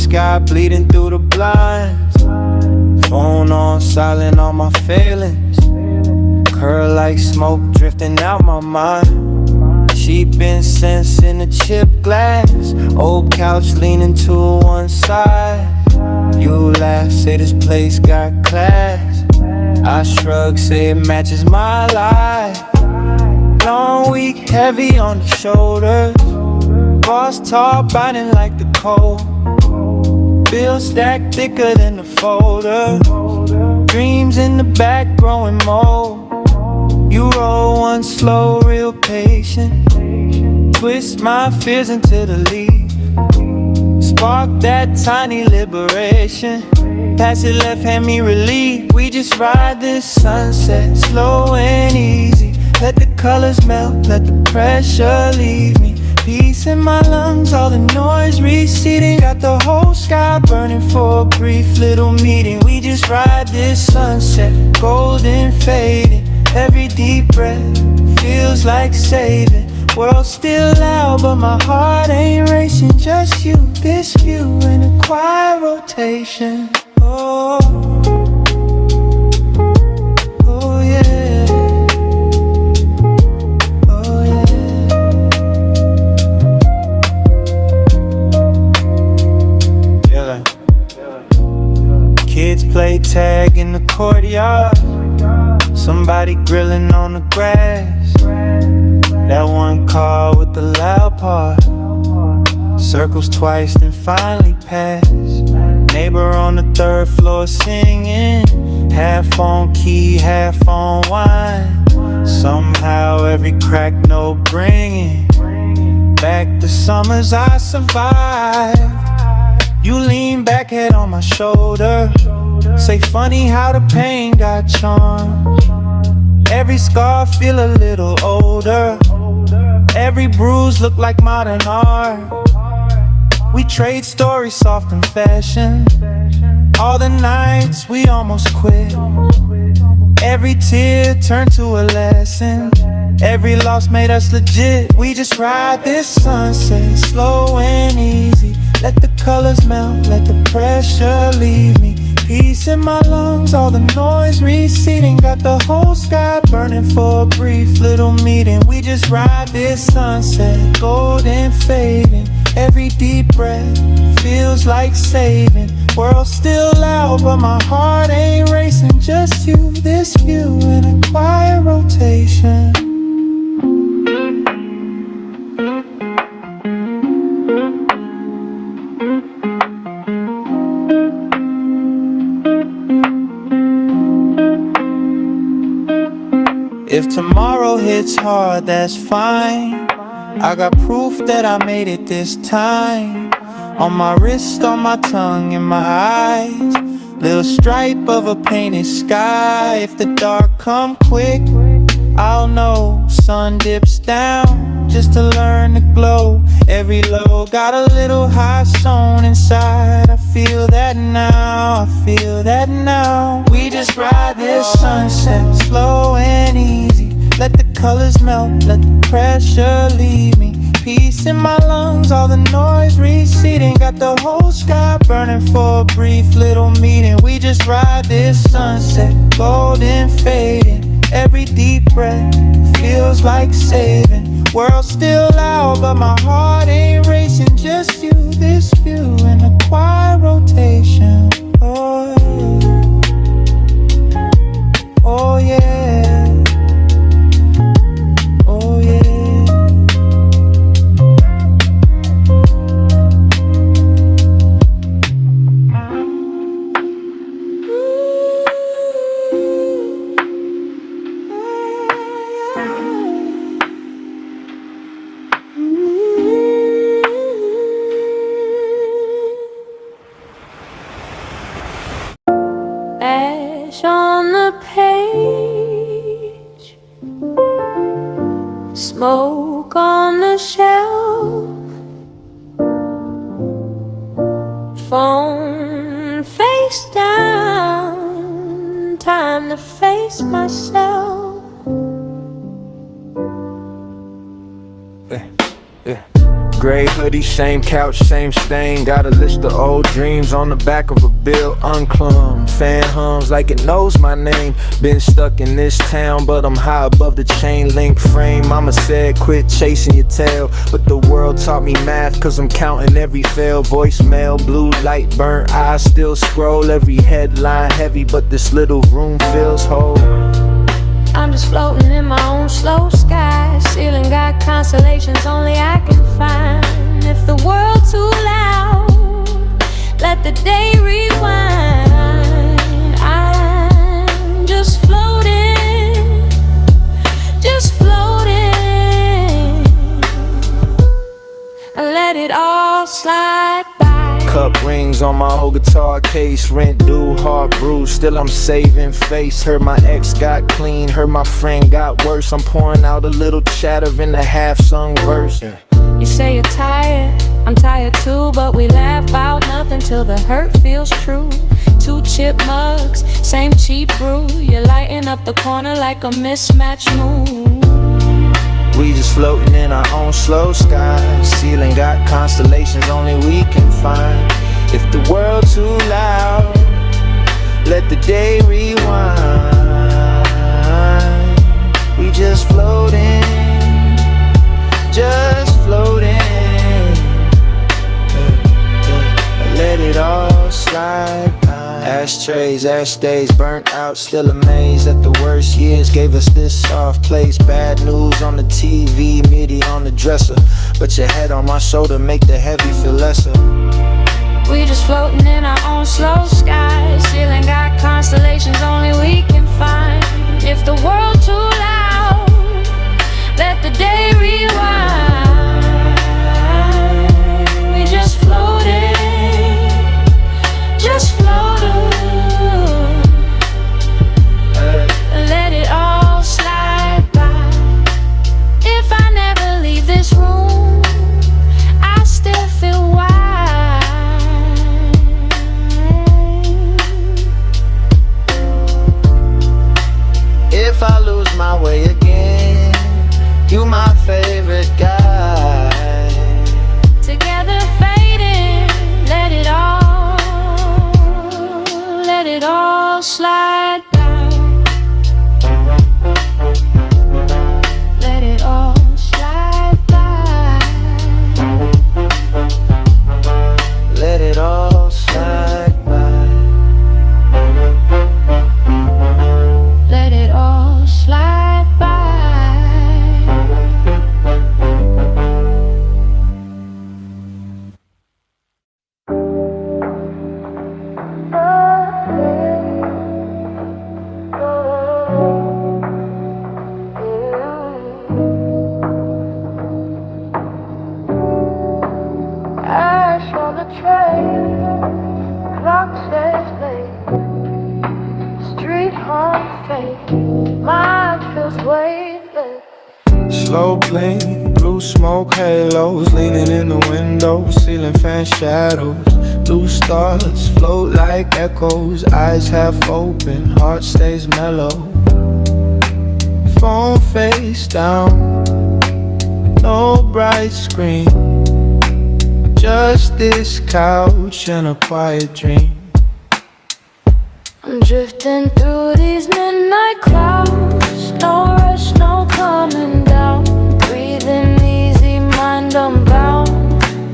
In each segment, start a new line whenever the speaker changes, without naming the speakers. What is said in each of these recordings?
sky bleeding through the blinds. Phone on silent, all my feelings curl like smoke drifting out my mind. Cheap incense in a chip glass, old couch leaning to one side. You laugh, say this place got class. I shrug, say it matches my life. Long week, heavy on the shoulders. Boss tall, biting like the cold. Bill stacked thicker than the folder. Dreams in the back growing mold. You roll one slow, real patient. Twist my fears into the leaf. Spark that tiny liberation. Pass it left, hand me relief. We just ride this sunset, slow and easy. Let the colors melt, let the pressure leave me. Peace in my lungs, all the noise receding. Got the whole sky burning for a brief little meeting. We just ride this sunset, golden fading. Every deep breath feels like saving. World still loud, but my heart ain't racing. Just you, this view in a quiet rotation. Oh, oh yeah, oh yeah. Kids play tag in the courtyard. Somebody grilling on the grass. That one car with the loud part circles twice, then finally pass. Neighbor on the third floor singing, half on key, half on wine. Somehow every crack no bringing back the summers I survived. You lean back, head on my shoulder. Say funny how the pain got charm. Every scar feel a little older. Every bruise look like modern art. We trade stories soft and fashion. All the nights we almost quit. Every tear turned to a lesson. Every loss made us legit. We just ride this sunset, slow and easy. Let the colors melt, let the pressure leave me. Peace in my lungs, all the noise receding. Got the whole sky burning for a brief little meeting. We just ride this sunset, golden fading. Every deep breath feels like saving. World still loud, but my heart ain't racing. Just you, this view in a quiet rotation. If tomorrow hits hard, that's fine. I got proof that I made it this time. On my wrist, on my tongue, in my eyes. Little stripe of a painted sky. If the dark come quick, I'll know. Sun dips down just to learn to glow. Every low got a little high sewn inside. I feel that now, I feel that now. We just ride this sunset, slow and easy. Let the colors melt, let the pressure leave me. Peace in my lungs, all the noise receding. Got the whole sky burning for a brief little meeting. We just ride this sunset, golden fading. Every deep breath feels like saving. World still loud, but my heart ain't racing. Just you, this view in a quiet rotation. Oh yeah, oh yeah.
Ash on the page, smoke on the shelf, phone face down, time to face myself.
Gray hoodie, same couch, same stain. Got a list of old dreams on the back of a bill, unclumb. Fan hums like it knows my name. Been stuck in this town, but I'm high above the chain link frame. Mama said quit chasing your tail, but the world taught me math, cause I'm counting every fail. Voicemail, blue light, burnt eyes, still scroll. Every headline heavy, but this little room feels whole.
I'm just floating in my own slow sky. Ceiling got constellations only I can find. If the world's too loud, let the day rewind. I'm just floating, just floating. Let it all slide by.
Cup rings on my old guitar case. Rent due, heart bruised, still I'm saving face. Heard my ex got clean, heard my friend got worse. I'm pouring out a little chatter in the half-sung verse.
You say you're tired, I'm tired too, but we laugh about nothing till the hurt feels true. 2 chip mugs, same cheap brew. You're lighting up the corner like a mismatched moon.
We just floating in our own slow sky. Ceiling got constellations only we can find. If the world's too loud, let the day rewind. We just floating, just floating. Let it all slide by. Ashtrays, ash days, burnt out, still amazed that the worst years gave us this soft place. Bad news on the TV, MIDI on the dresser, but your head on my shoulder make the heavy feel lesser.
We just floating in our own slow sky. Ceiling got constellations only we can find. If the world's too loud, let the day rewind. We just floating, just floating. Let it all slide by. If I never leave this room, I still feel wild.
If I lose my way again, you my favorite guy.
Together fading, let it all slide by. Let it all slide by.
Let it all slide by.
Let it all slide by.
Ash on the train, clock says late. Street hum fade, mind feels weightless.
Slow blink, blue smoke halos, leaning in the window, ceiling fan shadows. Blue stars float like echoes, eyes half open, heart stays mellow. Phone face down, no bright screen, just this couch and a quiet dream.
I'm drifting through these midnight clouds. No rush, no coming down. Breathing easy, mind unbound.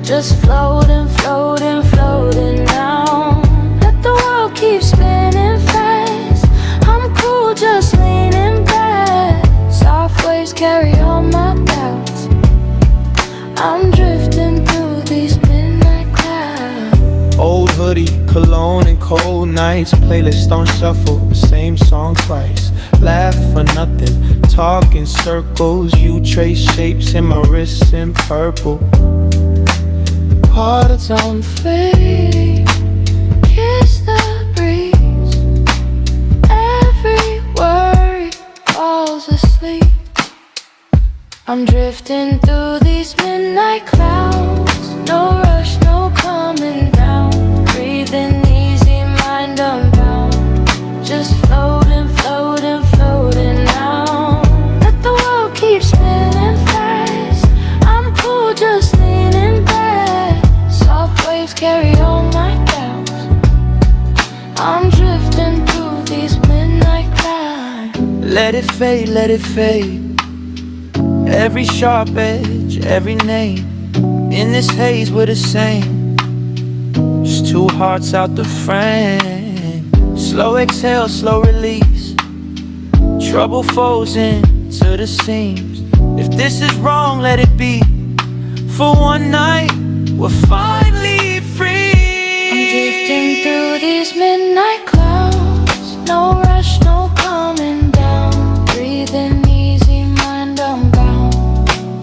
Just floating, floating, floating now. Let the world keep spinning fast. I'm cool, just leaning back. Soft waves carry all my doubts. I'm drifting through these midnight clouds.
Old hoodie, cologne and cold nights. Playlist on shuffle, same song twice. Laugh for nothing, talk in circles. You trace shapes in my wrists in purple. Parts on fade,
Kiss the breeze. Every worry falls asleep. I'm drifting through these midnight clouds. No rush, no coming down. Breathing easy, mind unbound. Just floating, floating, floating now. Let the world keep spinning fast. I'm cool, just leaning
let it fade, let it fade. Every sharp edge, every name. In this haze we're the same. Just two hearts out the frame. Slow exhale, slow release. Trouble falls into the seams. If this is wrong, let it be. For one night, we're finally free.
I'm drifting through these midnight clouds. No rush, no coming down. Breathing easy, mind unbound.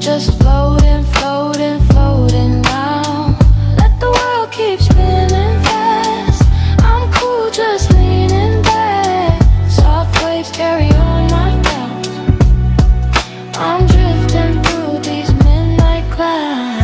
Just floating, floating, floating now. Let the world keep spinning fast. I'm cool, just leaning back. Soft waves carry on my doubts. I'm drifting through these midnight clouds.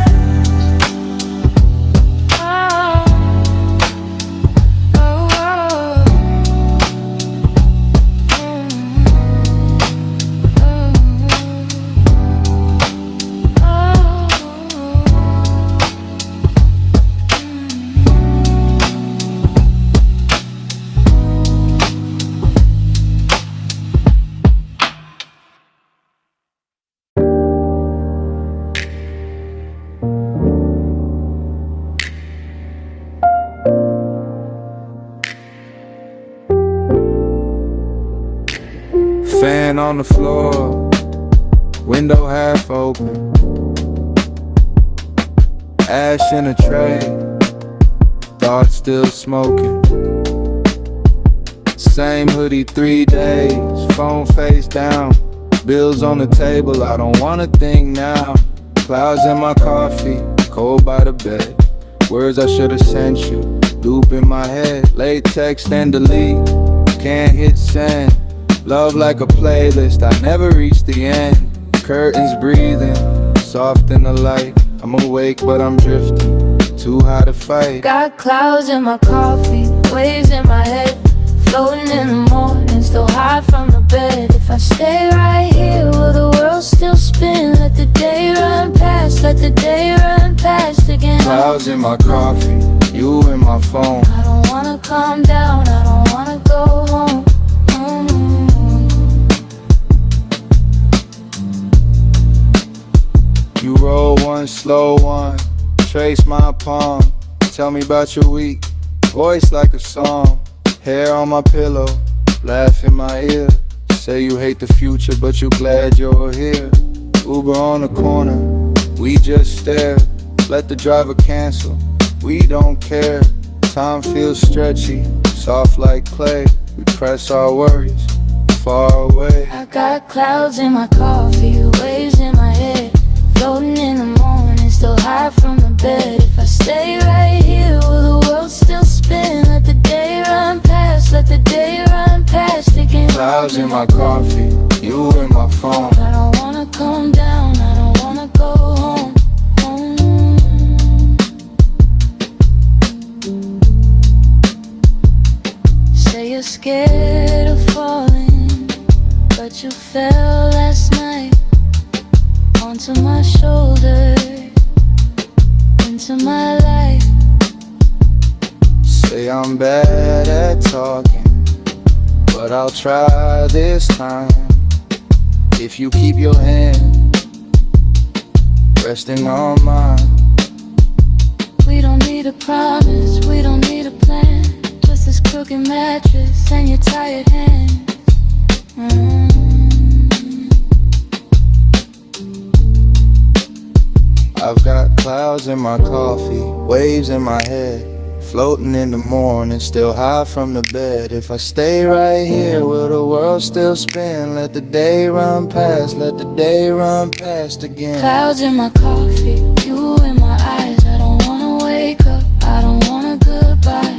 Fan on the floor, window half open. Ash in a tray, thoughts still smoking. Same hoodie 3 days, phone face down. Bills on the table, I don't wanna think now. Clouds in my coffee, cold by the bed. Words I should've sent you, loop in my head. Late text and delete, can't hit send. Love like a playlist, I never reach the end. Curtains breathing, soft in the light. I'm awake but I'm drifting, too high to fight.
Got clouds in my coffee, waves in my head. Floating in the morning, still high from the bed. If I stay right here, will the world still spin? Let the day run past, let the day run past again.
Clouds in my coffee, you in my phone.
I don't wanna calm down, I don't wanna go home.
You roll one, slow one, trace my palm. Tell me about your week, voice like a song. Hair on my pillow, laugh in my ear. Say you hate the future, but you glad you're here. Uber on the corner, we just stare. Let the driver cancel, we don't care. Time feels stretchy, soft like clay. We press our worries far away.
I got clouds in my coffee, waves in my head. Floating in the morning, still high from the bed. If I stay right here, will the world still spin? Let the day run past, let the day run past again.
Clouds in my coffee, you in my phone.
I don't wanna calm down, I don't wanna go home. Say you're scared of falling, but you fell last night. Onto my shoulder, into my life.
Say I'm bad at talking, but I'll try this time. If you keep your hand resting on mine.
We don't need a promise, we don't need a plan. Just this crooked mattress and your tired hands.
I've got clouds in my coffee, waves in my head. Floating in the morning, still high from the bed. If I stay right here, will the world still spin? Let the day run past, let the day run past again.
Clouds in my coffee, you in my eyes. I don't wanna wake up, I don't wanna goodbyes.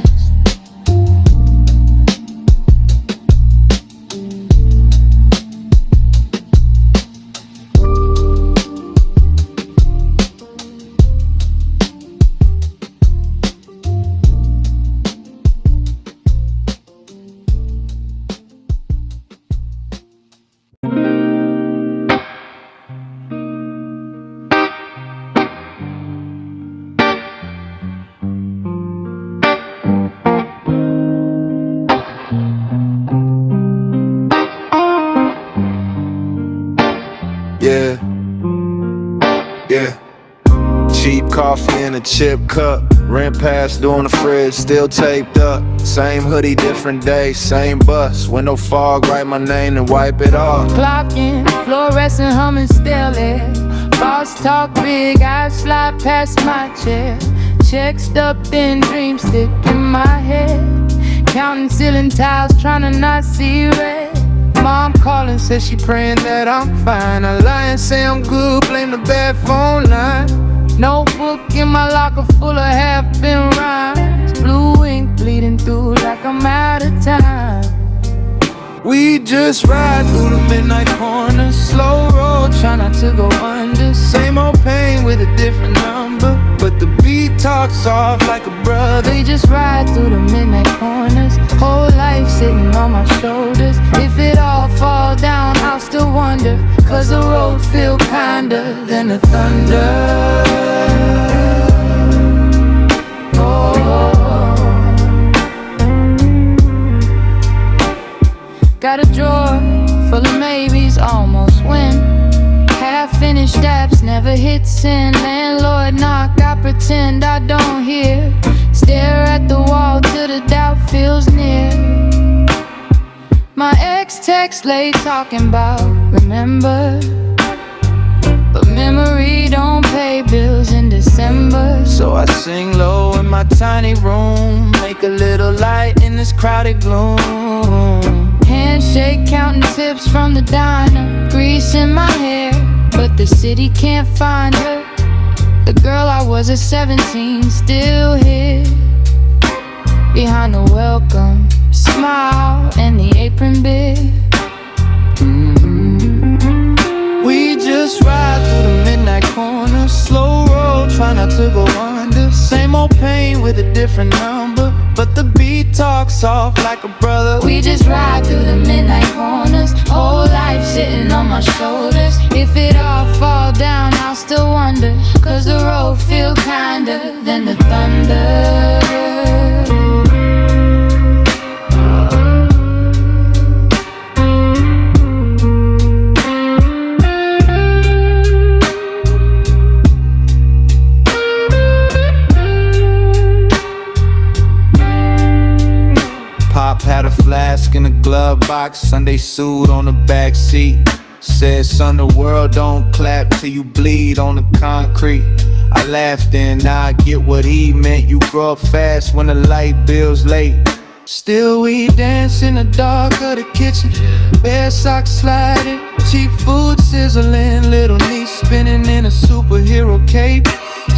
chip cup, rent pass doing the fridge, still taped up. Same hoodie, different day, same bus. Window fog, write my name and wipe it off.
Clocking, fluorescent humming still it. Boss talk big, I slide past my chair. Check stuffed in dreams stick in my head. Counting ceiling tiles, trying to not see red. Mom calling, says she praying that I'm fine. I lie and say I'm good, blame the bad phone line. Notebook in my locker full of half-been rhymes. Blue ink bleeding through like I'm out of time.
We just ride through the midnight corner, slow roll, try not to go under. Same old pain with a different number, but the beat talks soft like a brother.
We just ride through the midnight corners, whole life sitting on my shoulders. If it all fall down, I'll still wonder, cause the road feel kinder than the thunder. Got a drawer full of maybes, almost win. Half-finished apps, never hit send. Landlord knock, I pretend I don't hear. Stare at the wall till the doubt feels near. My ex text late talking about remember, but memory don't pay bills in December.
So I sing low in my tiny room, make a little light in this crowded gloom.
Handshake, counting tips from the diner, grease in my hair, but the city can't find her. The girl I was at 17 still here, behind the welcome smile and the apron bit.
We just ride through the midnight corner, slow roll, try not to go under. Same old pain with a different number, but the beat talks soft like a brother.
We just ride through the midnight corners, whole life sitting on my shoulders. If it all fall down, I'll still wonder, cause the road feel kinder than the thunder.
Had a flask in a glove box, Sunday suit on the back seat. Said, son, the world don't clap till you bleed on the concrete. I laughed and now I get what he meant. You grow up fast when the light bill's late. Still we dance in the dark of the kitchen, bare socks sliding, cheap food sizzling, little niece spinning in a superhero cape.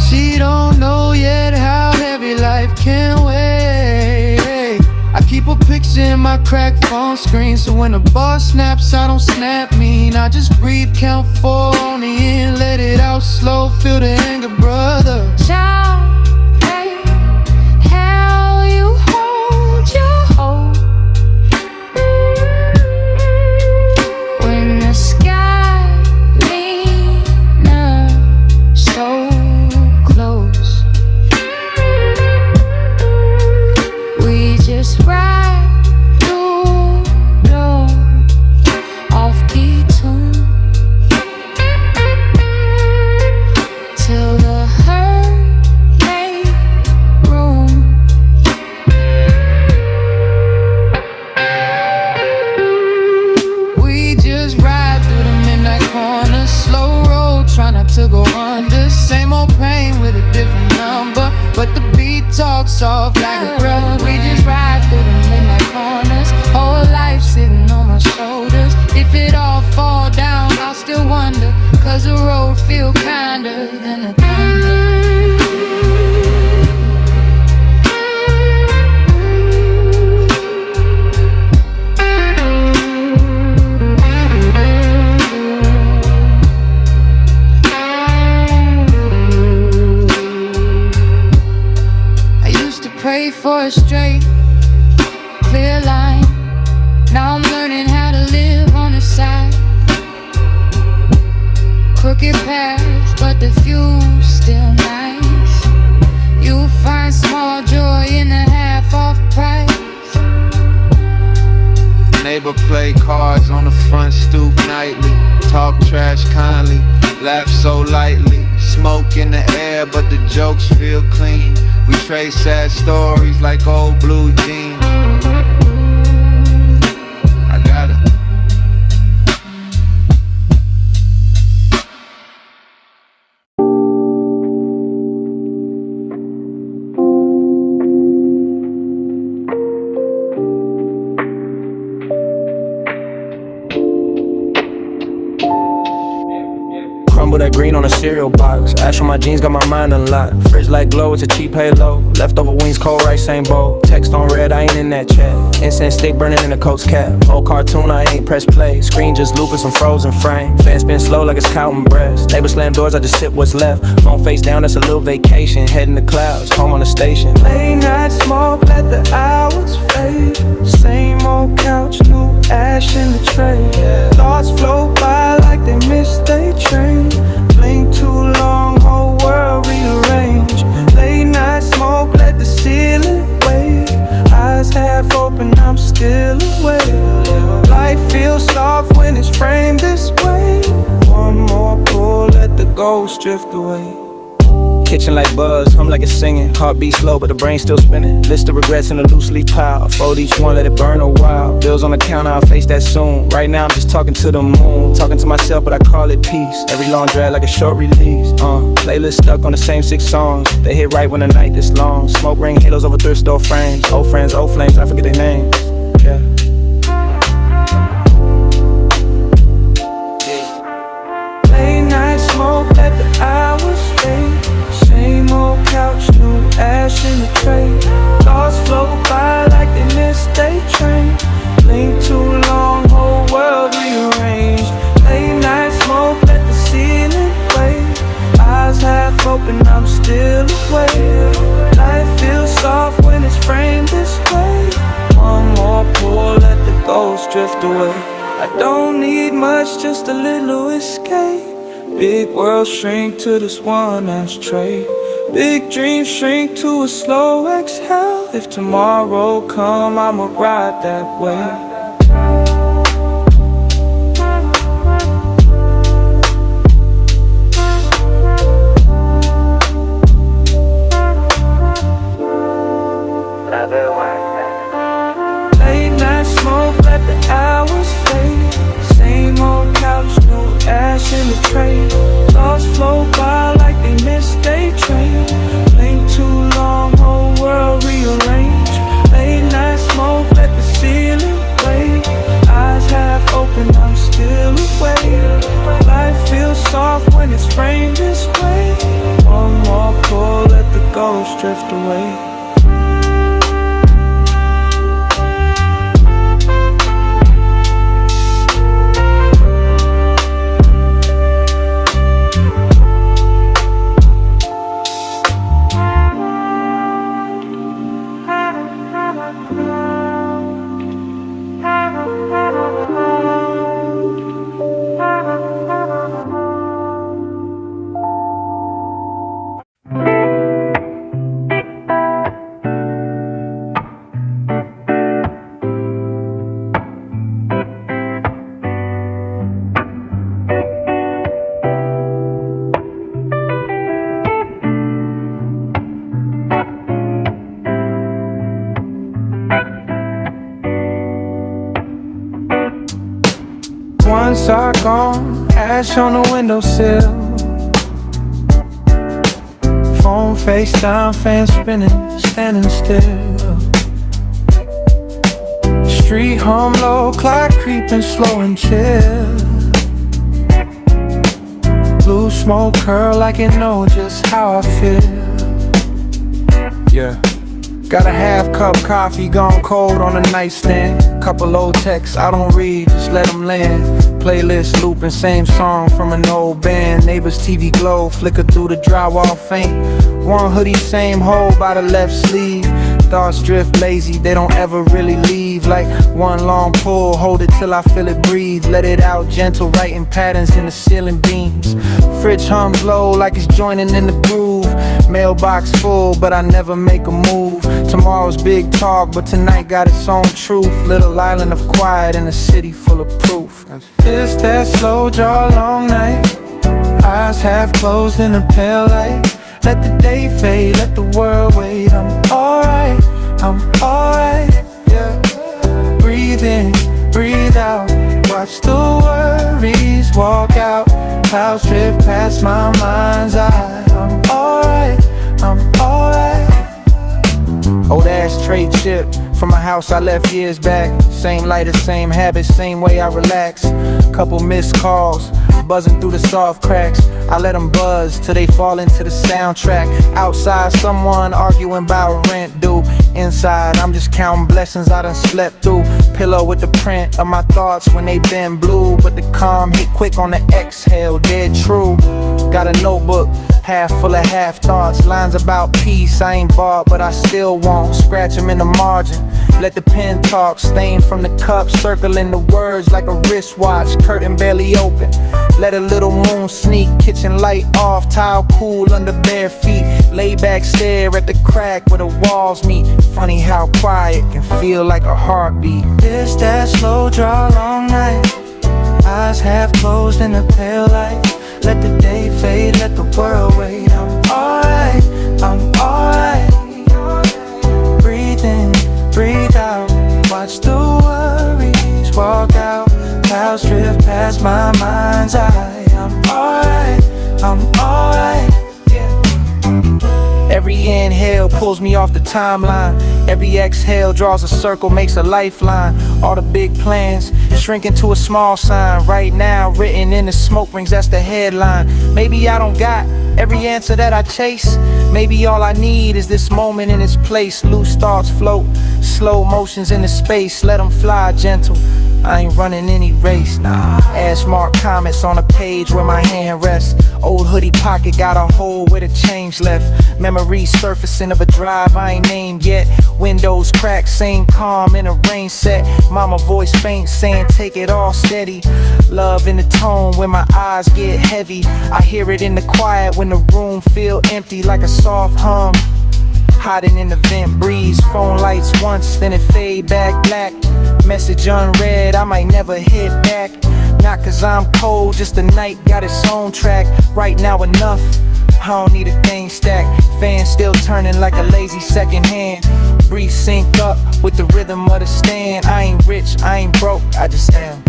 She don't know yet how heavy life can weigh. I keep a picture in my cracked phone screen, so when the boss snaps, I don't snap mean. I just breathe, count 4 on the end, let it out slow, feel the anger, brother.
Child, hey, how you hold your hope when the sky leans so close. We just ride through low, off-key tune till the hurt make room. We just ride through the midnight corner, slow roll, try not to go under. Same old pain with a different number, but the beat talks soft like a brother. We just ride through the midnight corners, whole life sitting on my shoulders. If it all fall down, I'll still wonder, cause the road feel kinder than the thunder. Pray for a straight, clear line. Now I'm learning how to live on the side. Crooked path, but the view's still nice. You'll find small joy in the half-off price.
Neighbor play cards on the front stoop nightly, talk trash kindly.
laugh so lightly. Smoke in the air, but the jokes feel clean. We trade sad stories like old blue jeans. I got it.
Crumble that green on a cereal box. Ash on my jeans, got my mind unlocked. Fridge like glow, it's a cheap halo. Leftover wings, cold rice, same bowl. Text on red, I ain't in that chat. Incense stick burning in a coat's cap. Old cartoon, I ain't press play. Screen just looping some frozen frame. Fan spin slow like it's counting breaths. Neighbor slam doors, I just sip what's left. Phone face down, that's a little vacation. Heading to clouds, home on the station.
Late night smoke, let the hours fade. Same old couch, new ash in the tray. Thoughts float by like they missed their train. Blink too long, whole world rearrange. Late night smoke, let the ceiling wave. Eyes half open, I'm still awake. Life feels soft when it's framed this way. One more pull, let the ghost drift away.
Kitchen like buzz, hum like it's singing. Heartbeat slow, but the brain still spinning. List of regrets in a loose leaf pile. Fold each one, let it burn a while. Bills on the counter, I'll face that soon. Right now I'm just talking to the moon. Talking to myself, but I call it peace. Every long drag like a short release. Playlist stuck on the same 6 songs. They hit right when the night this long. Smoke ring halos over thrift store frames. Old friends, old flames, I forget their names. Yeah.
Late night smoke, let the hours fade. Same old couch, new ash in the tray. Thoughts float by like they missed their train. Blink too long, whole world rearranged. Late night smoke, let the ceiling wave. Eyes half open, I'm still awake. Life feels soft when it's framed this way. One more pull, let the ghost drift away. I don't need much, just a little escape. Big world shrink to this one ashtray. Big dreams shrink to a slow exhale. If tomorrow come, I'ma ride that way. Late night smoke, let the hours fade. Same old couch, new ash in the tray. Thoughts flow by like they missed their train. Blink too long, whole world rearrange. Late night smoke, let the ceiling wave. Eyes half open, I'm still awake. Life feels soft when it's framed this way. One more pull, let the ghost drift away. One sock on, ash on the windowsill. Phone FaceTime, fan spinning, standing still. Street hum low, clock creeping slow and chill. Blue smoke curl like it know just how I feel. Yeah. Got a half cup coffee gone cold on the nightstand. Couple old texts I don't read, just let them land. Playlist looping, same song from an old band. Neighbors TV glow, flicker through the drywall faint. One hoodie, same hole by the left sleeve. Thoughts drift lazy, they don't ever really leave. Like one long pull, hold it till I feel it breathe. Let it out gentle, writing patterns in the ceiling beams. Fridge hums low like it's joining in the groove. Mailbox full, but I never make a move. Tomorrow's big talk, but tonight got its own truth. Little island of quiet in a city full of proof. It's that slow draw long night. Eyes half closed in the pale light. Let the day fade, let the world wait. I'm alright, yeah. Breathe in, breathe out. Watch the worries walk out. Clouds drift past my mind's eye. I'm alright.
Old ashtray chip from a house I left years back. Same lighter, same habits, same way I relax. Couple missed calls, buzzing through the soft cracks. I let them buzz till they fall into the soundtrack. Outside, someone arguing about rent due. Inside, I'm just counting blessings I done slept through. Pillow with the print of my thoughts when they been blue. But the calm hit quick on the exhale, dead true. Got a notebook, half full of half thoughts. Lines about peace, I ain't bought, but I still won't. Scratch them in the margin, let the pen talk. Stain from the cup, circling the words like a wristwatch. Curtain barely open, let a little moon sneak. Kitchen light off, tile cool under bare feet. Lay back, stare at the crack where the walls meet. Funny how quiet can feel like a heartbeat.
This that slow draw long night. Eyes half closed in the pale light. Let the day fade, let the world wait. I'm alright. Breathe in, breathe out. Watch the worries walk out. Clouds drift past my mind's eye. I'm alright, yeah.
Every inhale pulls me off the timeline. Every exhale draws a circle, makes a lifeline. All the big plans shrink into a small sign. Right now, written in the smoke rings, that's the headline. Maybe I don't got every answer that I chase. Maybe all I need is this moment in its place. Loose thoughts float, slow motions into space. Let them fly gentle, I ain't running any race, nah. Ash mark comments on a page where my hand rests. Old hoodie pocket got a hole where the change left. Memories surfacing of a drive I ain't named yet. Windows cracked, same calm in a rain set. Mama voice faint saying take it all steady. Love in the tone when my eyes get heavy. I hear it in the quiet when the room feel empty like a soft hum. Hiding in the vent breeze, phone lights once, then it fade back black. Message unread, I might never hit back. Not cause I'm cold, just the night got its own track. Right now enough, I don't need a thing stacked. Fan still turning like a lazy second hand. Breathe sync up with the rhythm of the stand. I ain't rich, I ain't broke, I just am.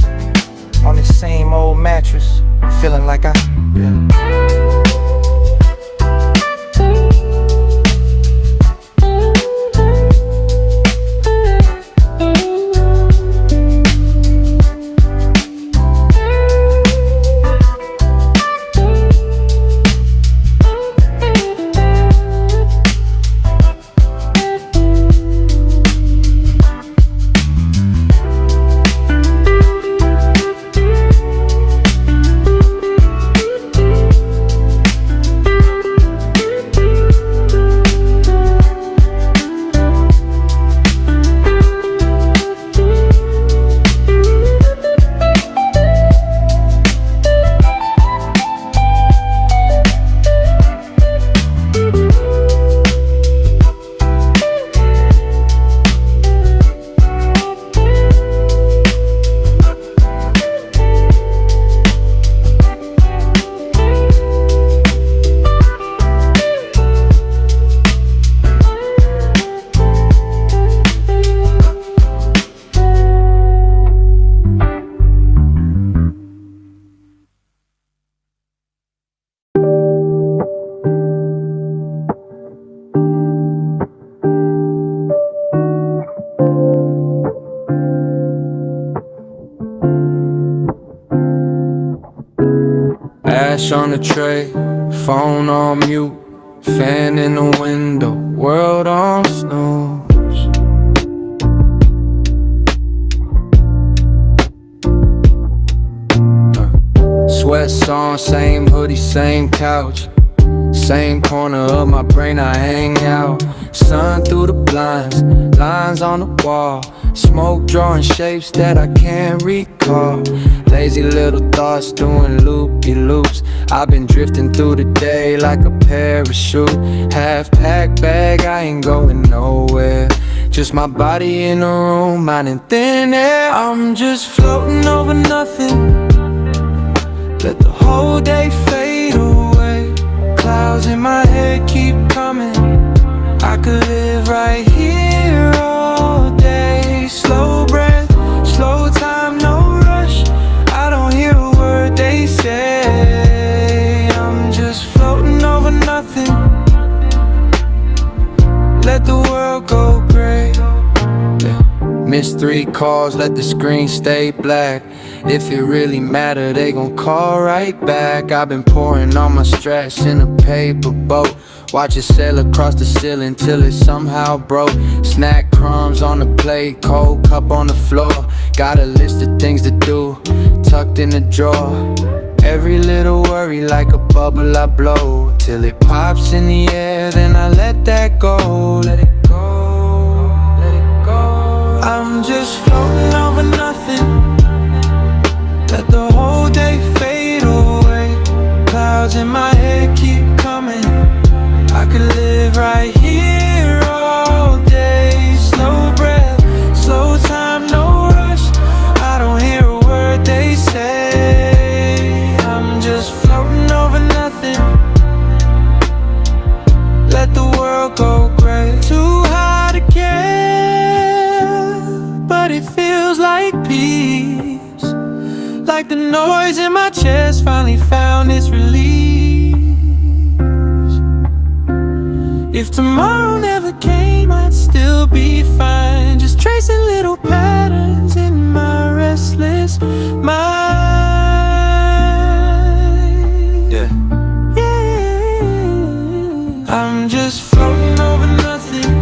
On the same old mattress, feeling like yeah.
Ash on the tray, phone on mute, fan in the window, world on snooze. Sweats on, same hoodie, same couch. Same corner of my brain I hang out. Sun through the blinds, lines on the wall. Smoke drawing shapes that I can't recall. Lazy little thoughts doing loopy-loops. I've been drifting through the day like a parachute. Half-pack bag, I ain't going nowhere. Just my body in a room, minding thin air. I'm just floating over nothing. Let the whole day fade
Clouds in my head keep coming. I could live right here all day. Slow breath, slow time, no rush. I don't hear a word they say. I'm just floating over nothing. Let the world go gray.
Missed 3 calls, let the screen stay black. If it really matter, they gon' call right back. I've been pouring all my stress in a paper boat. Watch it sail across the ceiling till it somehow broke. Snack crumbs on the plate, cold cup on the floor. Got a list of things to do, tucked in the drawer. Every little worry like a bubble I blow. Till it pops in the air, then I let that go. Let it go, let it go.
I'm just floating over nothing. Let the whole day fade away. Clouds in my head keep coming. I could live right here all day. Slow breath, slow time, no rush. I don't hear a word they say. I'm just floating over nothing. Let the world go gray. Too high to care, but it feels like peace. Like the noise in my chest finally found its release. If tomorrow never came, I'd still be fine. Just tracing little patterns in my restless mind.
Yeah.
I'm just floating over nothing.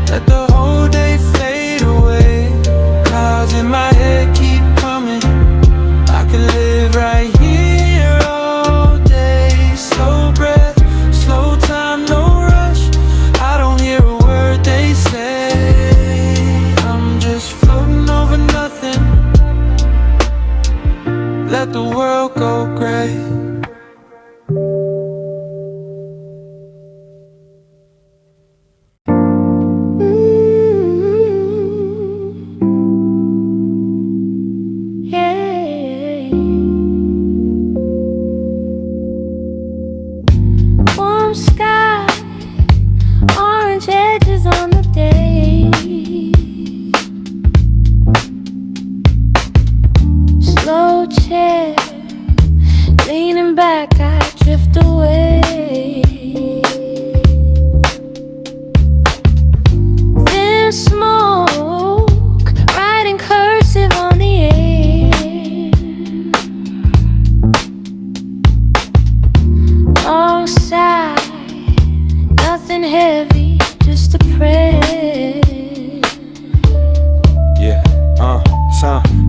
Let the whole day fade away. Clouds in my head keep coming. I could live right here all day. Slow breath, slow time, no rush. I don't hear a word they say. I'm just floating over nothing. Let the world go gray.
Warm sky, orange edges on the day. Slow chair, leaning back, I drift away. Thin smoke, writing cursive on the air. Long sigh, nothing heavy, just a prayer.
Yeah,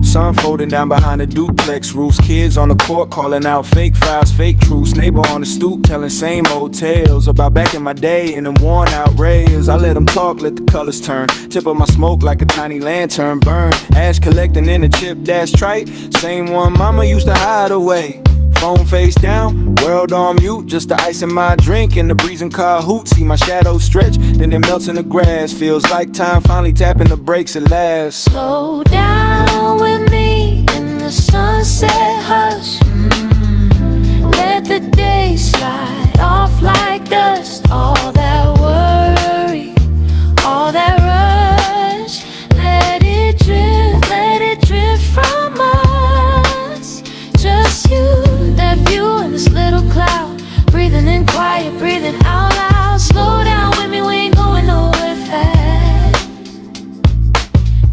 sun folding down behind the duplex roofs. Kids on the court calling out fake files, fake truths. Neighbor on the stoop telling same old tales about back in my day and them worn out rails. I let them talk, let the colors turn. Tip of my smoke like a tiny lantern burn. Ash collecting in a chip that's trite. Same one mama used to hide away. Phone face down, world on mute. Just the ice in my drink and the breezing car hoot. See my shadow stretch, then it melts in the grass. Feels like time finally tapping the brakes at last.
Slow down with me in the sunset hush. Let the day slide off like dust. All that worry, all that rush. Let it drift from us. Just you, that view in this little cloud. Breathing in quiet, breathing out loud. Slow down with me, we ain't going nowhere fast.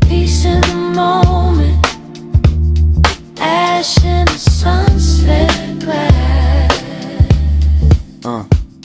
Peace in the moment, ash in the sunset glass.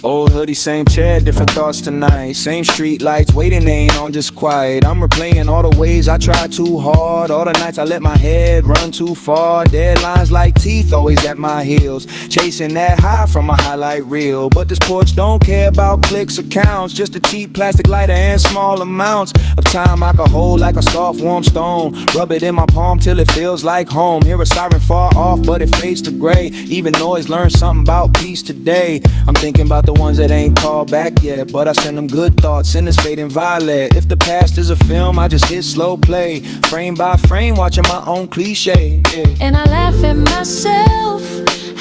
Old hoodie, same chair, different thoughts tonight. Same street lights, waiting ain't on, just quiet. I'm replaying all the ways I tried too hard. All the nights I let my head run too far. Deadlines like teeth always at my heels. Chasing that high from a highlight reel. But this porch don't care about clicks or counts. Just a cheap plastic lighter and small amounts of time I can hold like a soft warm stone. Rub it in my palm till it feels like home. Hear a siren far off but it fades to gray. Even noise, learn something about peace today. I'm thinking about the ones that ain't called back yet, but I send them good thoughts in this fading violet. If the past is a film, I just hit slow play. Frame by frame, watching my own cliche, yeah.
And I laugh at myself,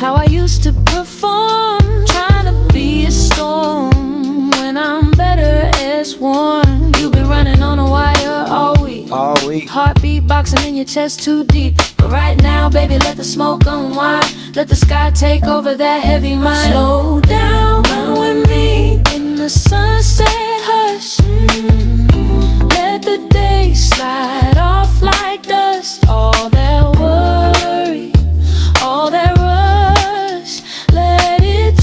how I used to perform, trying to be a storm when I'm better as one. You've been running on a wire all week. Heartbeat boxing in your chest too deep. But right now, baby, let the smoke unwind. Let the sky take over that heavy mind. Slow down with me in the sunset hush. Let the day slide off like dust. All that worry, all that rush, let it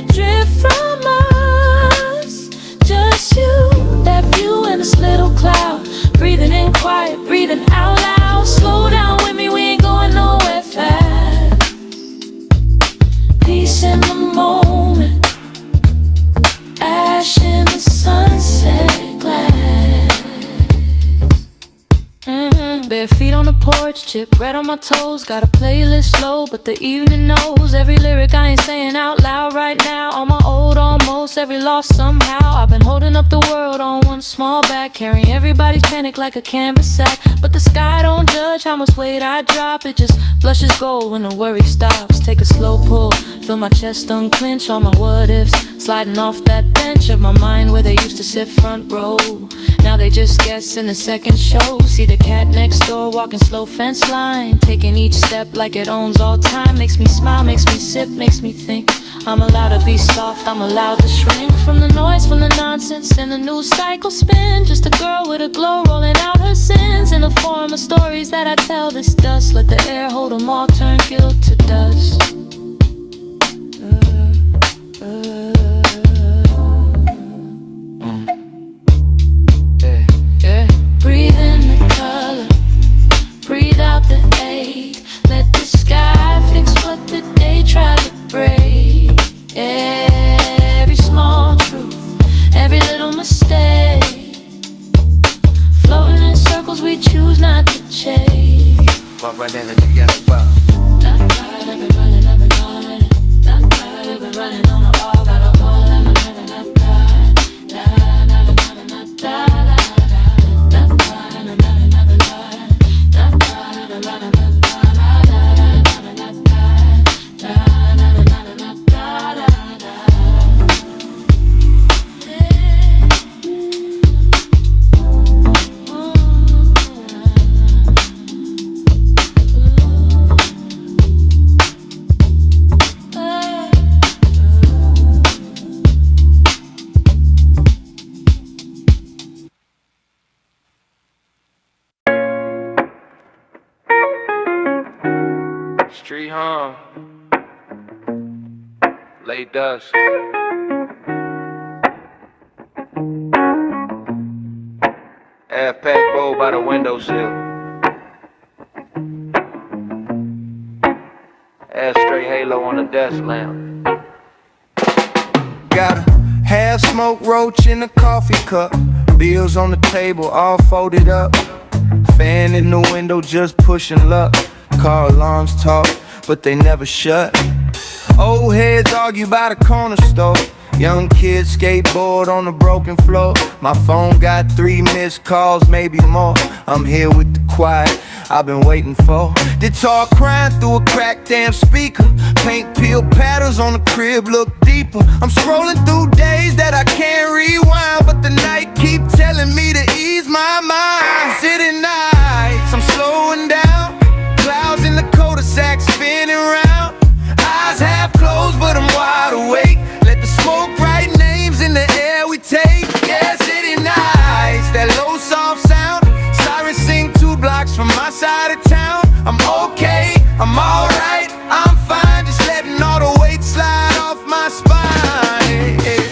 drift from us. Just you, that view and this little cloud. Breathing in quiet, breathing out loud. Slow down with me, we ain't going nowhere fast. Peace in the moment, ash in the sunset glass. Bare feet on the porch, chip red on my toes. Got a playlist slow, but the evening knows every lyric I ain't saying out loud right now. All my old almost, every loss somehow. I've been holding up the world on one small back, carrying everybody's panic like a canvas sack. But the sky don't judge how much weight I drop. It just blushes gold when the worry stops. Take a slow pull, feel my chest unclench. All my what ifs sliding off that bench of my mind where they used to sit front row. Now they just guess in the second show. See the cat next door walking slow fence line, taking each step like it owns all time. Makes me smile, makes me sip, makes me think I'm allowed to be soft, I'm allowed to shrink from the noise, from the nonsense, and the news cycle spin. Just a girl with a glow rolling out her sins in the form of stories that I tell this dust. Let the air hold them all, turn guilt to dust. Breathe in the color, breathe out the hate. Let the sky fix what the day tried to break. Every small truth, every little mistake, floating in circles we choose not to chase.
Walk right in and together, wow.
Not tired, I've been running, I've been running. Not tired, I've been running on a ball, got a ball, I'm running, not tired. Not tired.
Street hum, lay dust. Half-pack bowl by the windowsill. Ashtray halo on the desk lamp.
Got a half smoked roach in a coffee cup. Bills on the table all folded up. Fan in the window just pushing luck. Car alarms talk, but they never shut. Old heads argue by the corner store. Young kids skateboard on the broken floor. My phone got 3 missed calls, maybe more. I'm here with the quiet I've been waiting for. Guitar crying through a cracked damn speaker. Paint peel patterns on the crib look deeper. I'm scrolling through days that I can't rewind, but the night keep telling me to ease my mind. City nights, I'm slowing down. Clouds in the cul-de-sac spinning round. Eyes half closed, but I'm wide awake. Let the smoke write names in the air we take. Yeah, city nights, that low soft sound. Sirens sing 2 blocks from my side of town. I'm okay, I'm alright, I'm fine. Just letting all the weight slide off my spine. Yeah.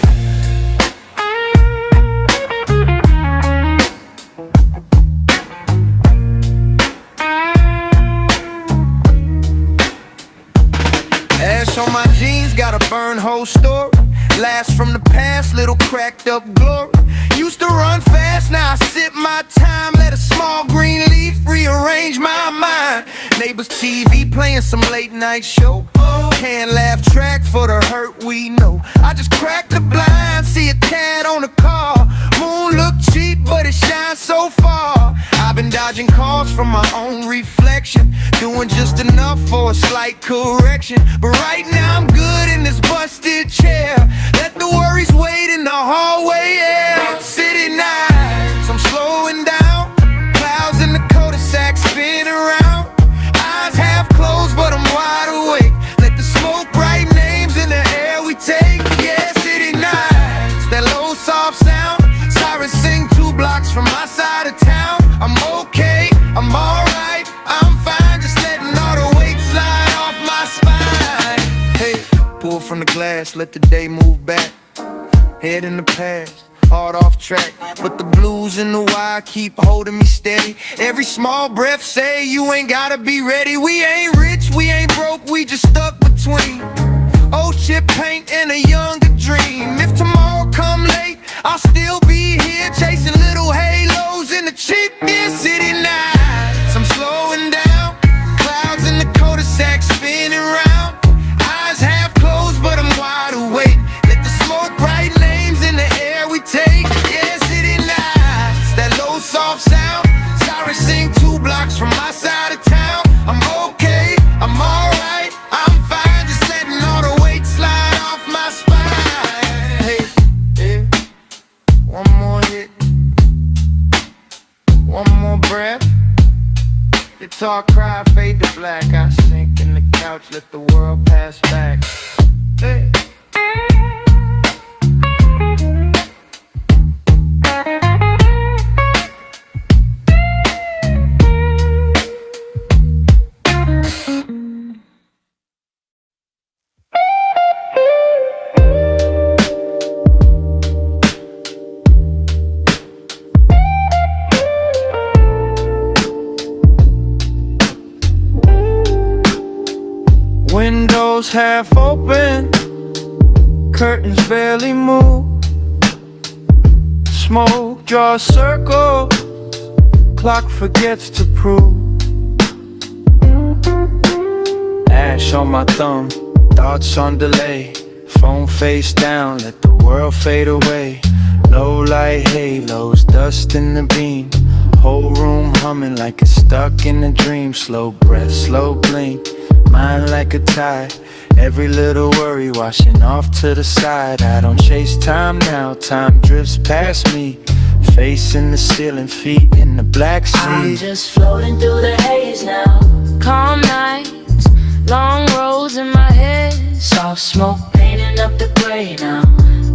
Ash on my jeans, got a burn whole story. Last from the past, little cracked up glory. Used to run fast, now I sip my time. Let a small green leaf rearrange my mind. Neighbors TV playing some late night show. Can't laugh track for the hurt we know. I just crack the blind, see a cat on the car. Moon look cheap, but it shines so far. I've been down dodging calls from my own reflection, doing just enough for a slight correction. But right now I'm good in this busted chair. Let the worries wait in the hallway, yeah. City nights, I'm slowing down. Clouds in the cul-de-sac spin around. Eyes half closed, but I'm wide awake. Let the smoke write names in the air we take. Yeah, city nights, that low soft sound. Sirens sing 2 blocks from my side of town. I'm okay, I'm alright, I'm fine. Just letting all the weight slide off my spine. Hey, pull from the glass, let the day move back. Head in the past, hard off track, but the blues and the why keep holding me steady. Every small breath say you ain't gotta be ready. We ain't rich, we ain't broke, we just stuck between old chip paint and a younger dream. If tomorrow come late, I'll still be here chasing little halos in the cheap city nights. I'm slowing down, clouds in the cul-de-sac spinning round. Eyes half closed, but I'm wide awake. Let the smoke write names in the air we take. Yeah, city nights, that low soft sound. Sirens sing 2 blocks from my side of town. I'm okay, I'm alright, I'm fine. Just letting all the weight slide off my spine. Hey, yeah, one more hit, one more breath. Guitar cry, fade to black. I sink in the couch, let the world pass back. Hey. Windows half open, curtains barely move. Smoke draws circles, clock forgets to prove. Ash on my thumb, thoughts on delay. Phone face down, let the world fade away. Low light halos, dust in the beam. Whole room humming like it's stuck in a dream. Slow breath, slow blink, mind like a tide. Every little worry washing off to the side. I don't chase time now, time drifts past me. Face in the ceiling, feet in the black sea.
I'm just floating through the haze now. Calm nights, long roads in my head. Soft smoke painting up the gray now.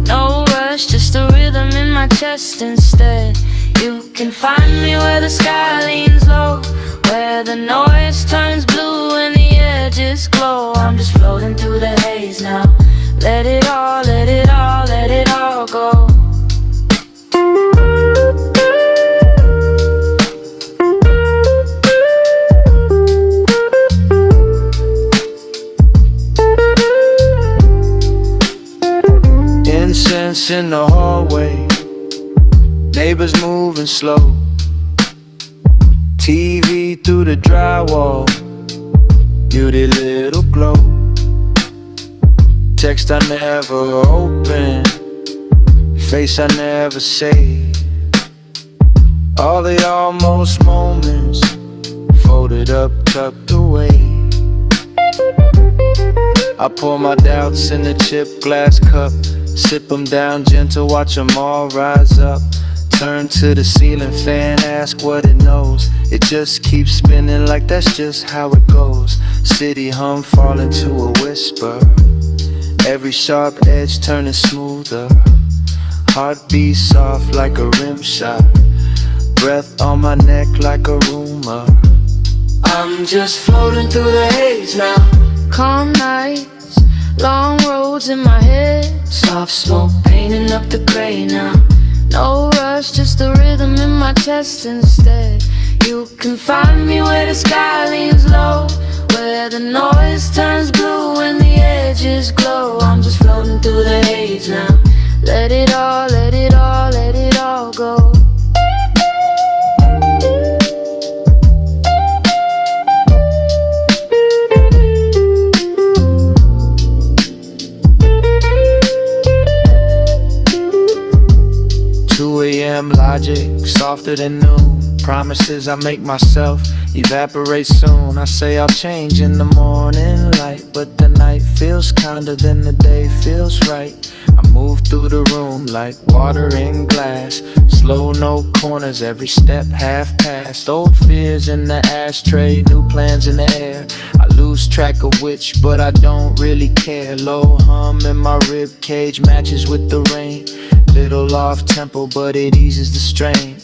No rush, just a rhythm in my chest instead. You can find me where the sky leans low, where the noise turns blue and the edges glow. I'm just floating through the haze now. Let it all, let it all, let it all go.
Incense in the hallway, neighbors moving slow. TV through the drywall, beauty little glow. Text I never open, face I never say. All the almost moments, folded up, tucked away. I pour my doubts in a chipped glass cup, sip them down gentle, watch them all rise up. Turn to the ceiling fan, ask what it knows. It just keeps spinning like that's just how it goes. City hum falling to a whisper, every sharp edge turning smoother. Heartbeat soft like a rim shot, breath on my neck like a rumor.
I'm just floating through the haze now. Calm nights, long roads in my head. Soft smoke painting up the gray now. No rush, just a rhythm in my chest instead. You can find me where the sky leans low, where the noise turns blue and the edges glow. I'm just floating through the haze now. Let it all, let it all, let it all go.
Logic, softer than noon.
Promises I make myself evaporate soon. I say I'll change in the morning light, but the night feels kinder than the day feels right. I move through the room like water in glass. Slow, no corners, every step half past. Old fears in the ashtray, new plans in the air. I lose track of which, but I don't really care. Low hum in my rib cage matches with the rain. Little off tempo, but it eases the strain.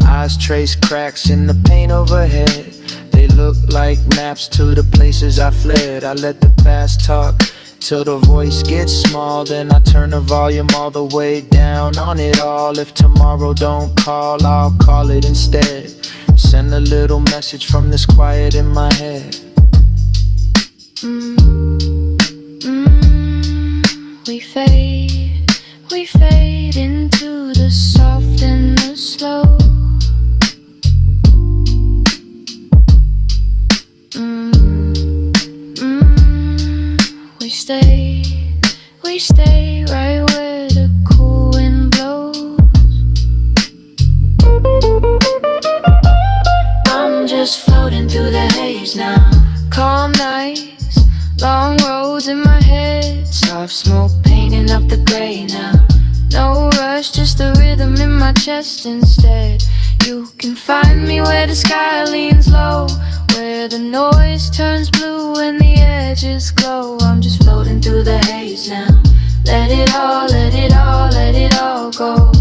Eyes trace cracks in the paint overhead. They look like maps to the places I fled. I let the past talk till the voice gets small. Then I turn the volume all the way down on it all. If tomorrow don't call, I'll call it instead. Send a little message from this quiet in my head.
We fade into the soft and the slow. We stay right where the cool wind blows. I'm just floating through the haze now. Calm nights, long roads in my head. Soft smoke painting up the gray now. No rush, just the rhythm in my chest instead. You can find me where the sky leans low, where the noise turns blue and the edges glow. I'm just floating through the haze now. Let it all, let it all, let it all go.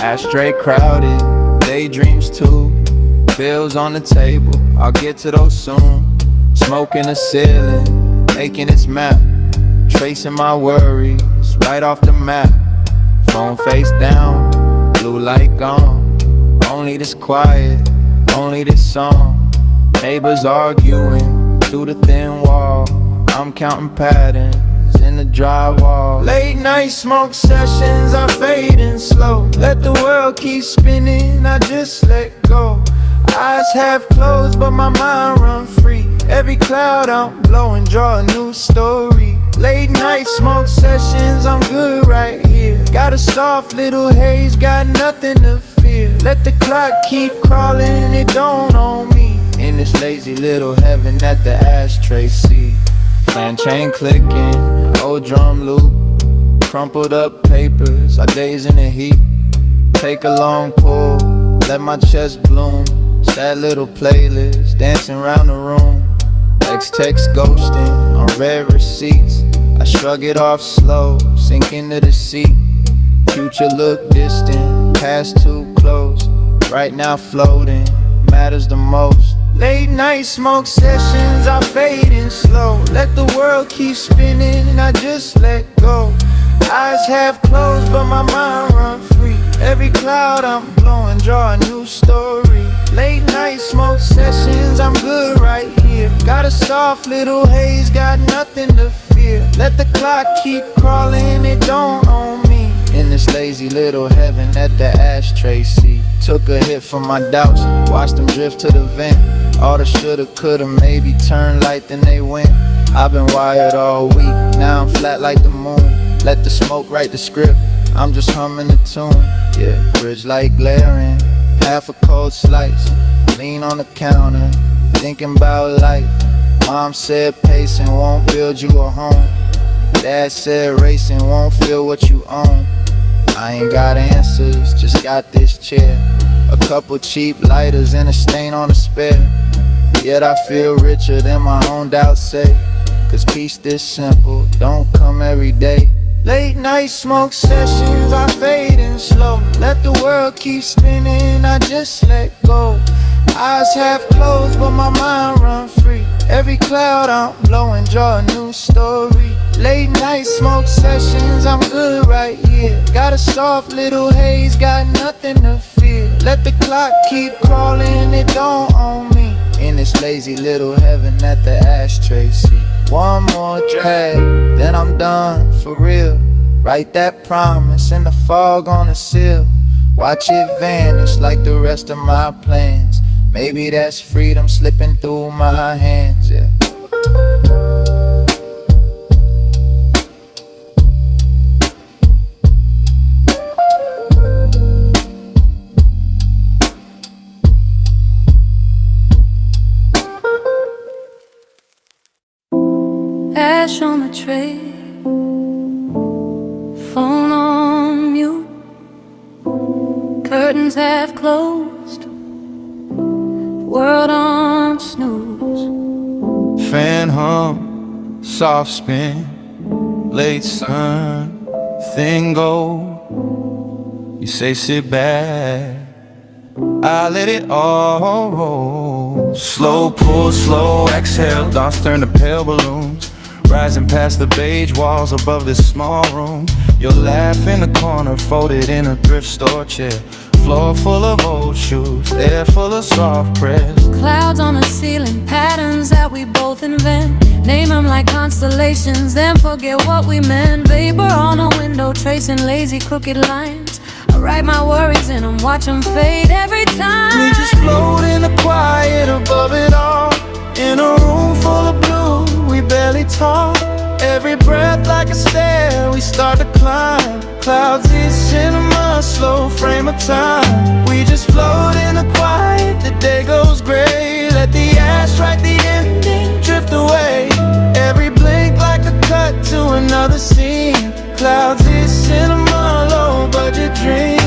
Ashtray crowded, daydreams too. Bills on the table, I'll get to those soon. Smoke in the ceiling, making its map. Tracing my worries right off the map. Phone face down, blue light gone. Only this quiet, only this song. Neighbors arguing through the thin wall. I'm counting patterns in the drywall. Late night smoke sessions, I fading slow. Let the world keep spinning, I just let go. Eyes half closed, but my mind run free. Every cloud I'm blowing, draw a new story. Late night smoke sessions, I'm good right here. Got a soft little haze, got nothing to fear. Let the clock keep crawling, it don't own me. In this lazy little heaven that the ashtray see. Fan chain clicking, old drum loop. Crumpled up papers, I daze in the heat. Take a long pull, let my chest bloom. Sad little playlist, dancing around the room. Ex text ghosting on red receipts. I shrug it off slow, sink into the seat. Future look distant, past too close. Right now floating, matters the most. Late night smoke sessions, I fading slow. Let the world keep spinning, I just let go. Eyes half closed, but my mind run free. Every cloud I'm blowing, draw a new story. Late night smoke sessions, I'm good right here. Got a soft little haze, got nothing to fear. Let the clock keep crawling, it don't own me. In this lazy little heaven at the ashtray seat. Took a hit from my doubts, watched them drift to the vent. All the shoulda, coulda, maybe turned light, then they went. I've been wired all week, now I'm flat like the moon. Let the smoke write the script, I'm just humming the tune. Yeah, bridge light glaring, half a cold slice. Lean on the counter, thinking about life. Mom said pacing won't build you a home. Dad said racing won't feel what you own. I ain't got answers, just got this chair. A couple cheap lighters and a stain on the spare. Yet I feel richer than my own doubts say. Cause peace this simple don't come every day. Late night smoke sessions, I fade in slow. Let the world keep spinning, I just let go. Eyes half closed but my mind run free. Every cloud I'm blowing draw a new story. Late night smoke sessions, I'm good right here. Got a soft little haze, got nothing to fear. Let the clock keep crawling, it don't own me. In this lazy little heaven at the ashtray seat. One more drag, then I'm done for real. Write that promise in the fog on the sill. Watch it vanish like the rest of my plans. Maybe that's freedom slipping through my hands, yeah.
Ash on the tray, phone on mute, curtains half closed, world on snooze.
Fan hum, soft spin, late sun, thing gold. You say sit back, I let it all roll. Slow pull, slow exhale, thoughts turn to pale balloons. Rising past the beige walls above this small room. You'll laugh in the corner, folded in a thrift store chair. Floor full of old shoes, air full of soft prayers.
Clouds on the ceiling, patterns that we both invent. Name them like constellations, then forget what we meant. Vapor on a window, tracing lazy crooked lines. I write my worries in them, watch them fade every time.
We just float in the quiet above it all. In a room full of blue, we barely talk. Every breath like a stair, we start to climb. Cloudseat Cinema, slow frame of time. We just float in the quiet, the day goes gray. Let the ash write the ending, drift away. Every blink like a cut to another scene. Cloudseat Cinema, low budget dream.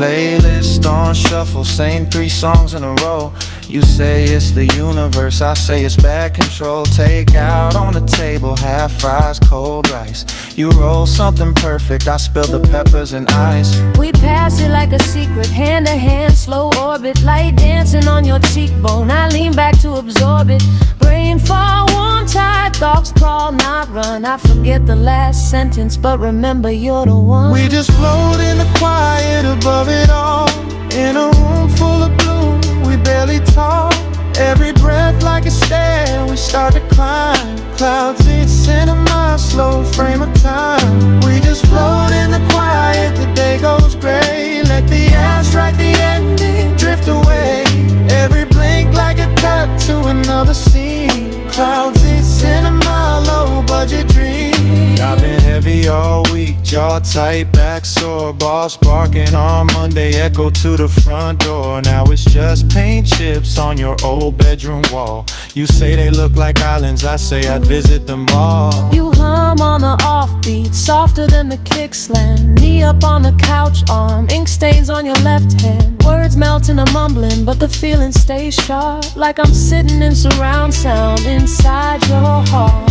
Playlist on shuffle, same 3 songs in a row. You say it's the universe, I say it's bad control. Take out on the table, half fries, cold rice. You roll something perfect, I spill the peppers and ice.
We pass it like a secret, hand to hand, slow orbit. Light dancing on your cheekbone, I lean back to absorb it. Brain fog, warm tide, thoughts crawl, not run. I forget the last sentence, but remember you're the one.
We just float in the quiet above it all. In a room full of blue, we barely talk. Every breath like a stair, we start to climb. Cloudseat Cinema, slow frame of time. We just float in the quiet, the day goes gray. Let the ash write the ending, drift away. Every blink like a cut to another scene. Cloudseat Cinema, low budget dream. I've been heavy all week, jaw tight, back sore. Boss barking on Monday, echo to the front door. Now it's just paint chips on your old bedroom wall. You say they look like islands, I say I'd visit them all.
You hum on the offbeat, softer than the kick slam. Knee up on the couch arm, ink stains on your left hand. Words melt in a mumbling, but the feeling stays sharp. Like I'm sitting in surround sound inside your heart.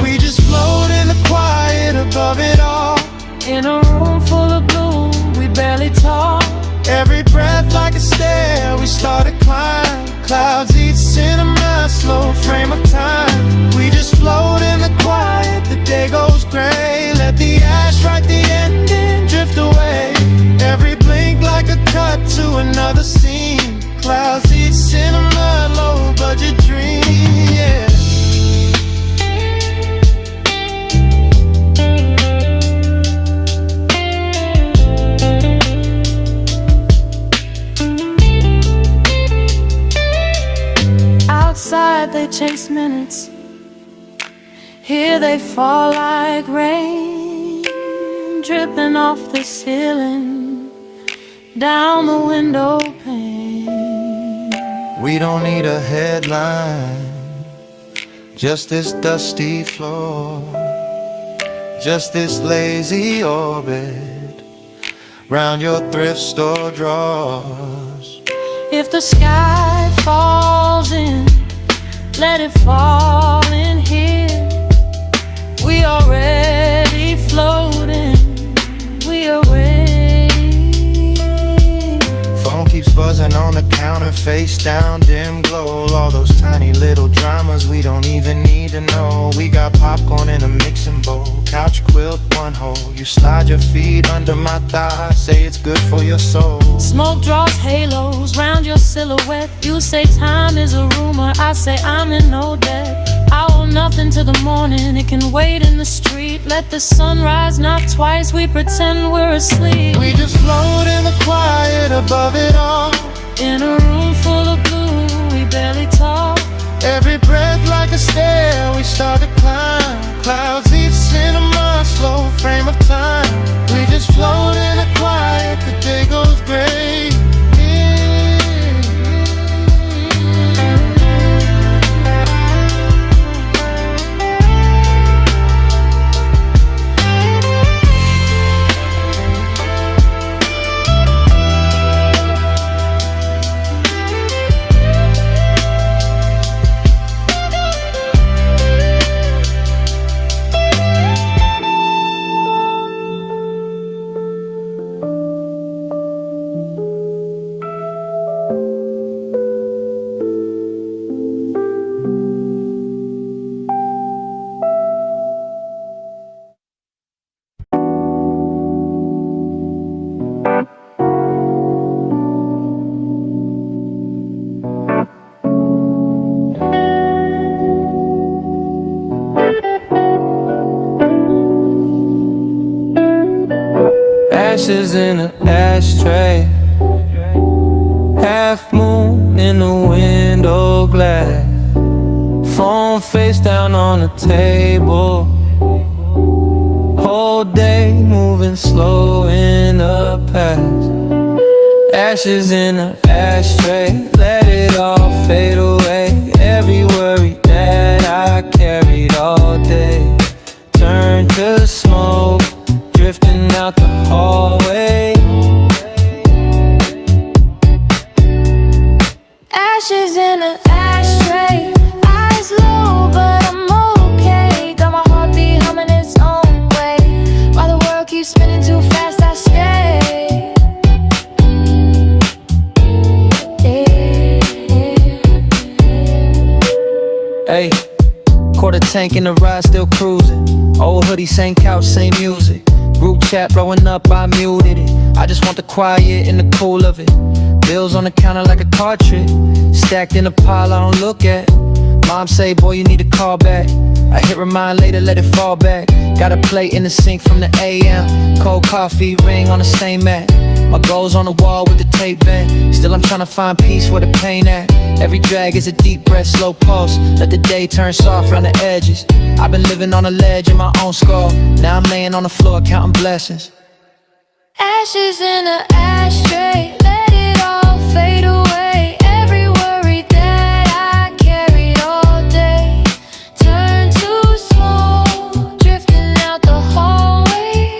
We just float in the quiet above it all.
In a room full of blue, we barely talk.
Every breath like a stair, we start to climb. Cloudseat Cinema, slow frame of time. We just float in the quiet, the day goes gray. Let the ash write the ending, drift away. Every blink like a cut to another scene. Cloudseat Cinema, low budget dream, yeah.
Outside they chase minutes, here they fall like rain, dripping off the ceiling, down the window pane.
We don't need a headline, just this dusty floor, just this lazy orbit round your thrift store drawers.
If the sky falls in, let it fall in here. We already floating, we are ready.
Phone keeps buzzing on the counter, face down, dim glow. All those tiny little dramas we don't even need to know. We got popcorn in a mixing bowl, couch quilt one hole. You slide your feet under my thigh, say it's good for your soul.
Smoke draws halos round your silhouette. You say time is a rumor, I say I'm in no debt. I owe nothing to the morning, it can wait in the street. Let the sun rise, not twice, we pretend we're asleep.
We just float in the quiet above it all.
In a room full of blue, we barely talk.
Every breath like a stair, we start to climb. Cloudseat Cinema, slow frame of time. We just float in the quiet, the day goes gray. Ashes in an ashtray, half moon in the window glass, phone face down on the table, whole day moving slow in the past. Ashes in an ashtray, let it all fade away. Every worry that I carried all day turned to smoke, drifting out the hallway.
Ashes in an ashtray, eyes low, but I'm okay. Got my heartbeat humming its own way. While the world keeps spinning too fast, I stay.
Hey, quarter tank in the ride, still cruising. Old hoodie, same couch, same music. Group chat blowing up, I muted it. I just want the quiet and the cool of it. Bills on the counter like a cartridge, stacked in a pile I don't look at. Mom say, boy, you need to call back. I hit remind later, let it fall back. Got a plate in the sink from the AM. Cold coffee, ring on the same mat. My goals on the wall with the tape back. Still I'm tryna find peace where the pain at. Every drag is a deep breath, slow pulse. Let the day turn soft around the edges. I've been living on a ledge in my own skull. Now I'm laying on the floor counting blessings.
Ashes in an ashtray, let it all fade away. Every worry that I carried all day turned to smoke, drifting out the hallway.